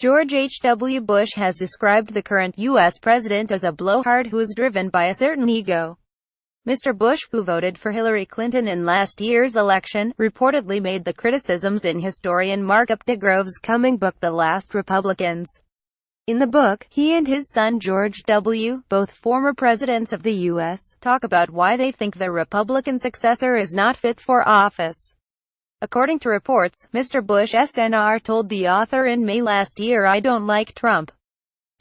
George H. W. Bush has described the current U.S. president as a blowhard who is driven by a certain ego. Mr. Bush, who voted for Hillary Clinton in last year's election, reportedly made the criticisms in historian Mark Updegrove's coming book The Last Republicans. In the book, he and his son George W., both former presidents of the U.S., talk about why they think their Republican successor is not fit for office. According to reports, Mr. Bush Sr. told the author in May last year, "I don't like Trump.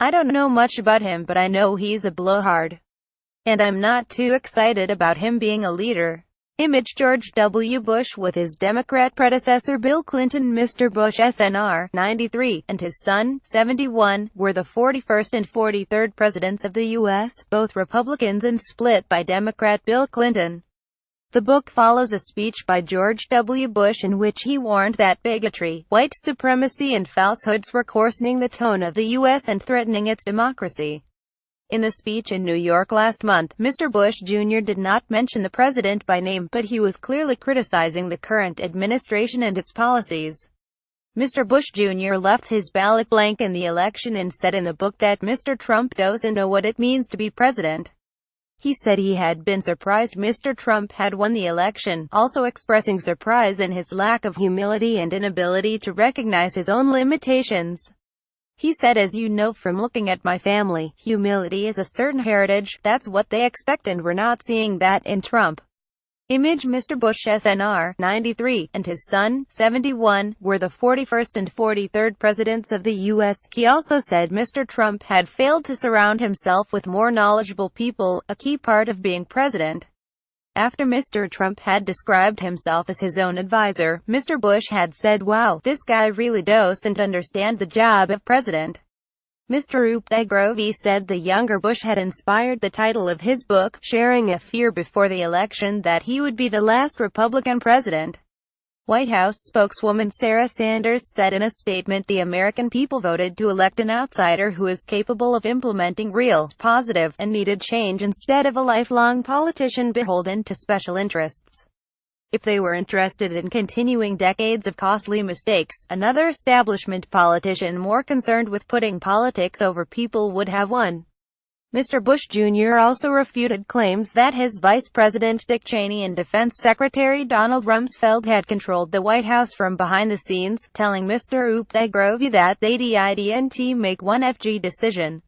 I don't know much about him, but I know he's a blowhard. And I'm not too excited about him being a leader." Image George W. Bush with his Democrat predecessor Bill Clinton. Mr. Bush Sr., 93, and his son, 71, were the 41st and 43rd presidents of the U.S., both Republicans and split by Democrat Bill Clinton. The book follows a speech by George W. Bush in which he warned that bigotry, white supremacy and falsehoods were coarsening the tone of the U.S. and threatening its democracy. In the speech in New York last month, Mr. Bush Jr. did not mention the president by name, but he was clearly criticizing the current administration and its policies. Mr. Bush Jr. left his ballot blank in the election and said in the book that Mr. Trump doesn't know what it means to be president. He said he had been surprised Mr. Trump had won the election, also expressing surprise in his lack of humility and inability to recognize his own limitations. He said, "As you know from looking at my family, humility is a certain heritage, that's what they expect, and we're not seeing that in Trump." Image Mr. Bush Sr., 93, and his son, 71, were the 41st and 43rd presidents of the U.S. He also said Mr. Trump had failed to surround himself with more knowledgeable people, a key part of being president. After Mr. Trump had described himself as his own advisor, Mr. Bush had said, "Wow, this guy really doesn't understand the job of president." Mr. Updegrove said the younger Bush had inspired the title of his book, sharing a fear before the election that he would be the last Republican president. White House spokeswoman Sarah Sanders said in a statement, "The American people voted to elect an outsider who is capable of implementing real, positive, and needed change instead of a lifelong politician beholden to special interests. If they were interested in continuing decades of costly mistakes, another establishment politician more concerned with putting politics over people would have won." Mr. Bush Jr. also refuted claims that his Vice President Dick Cheney and Defense Secretary Donald Rumsfeld had controlled the White House from behind the scenes, telling Mr. Updegrove that they didn't make one FG decision.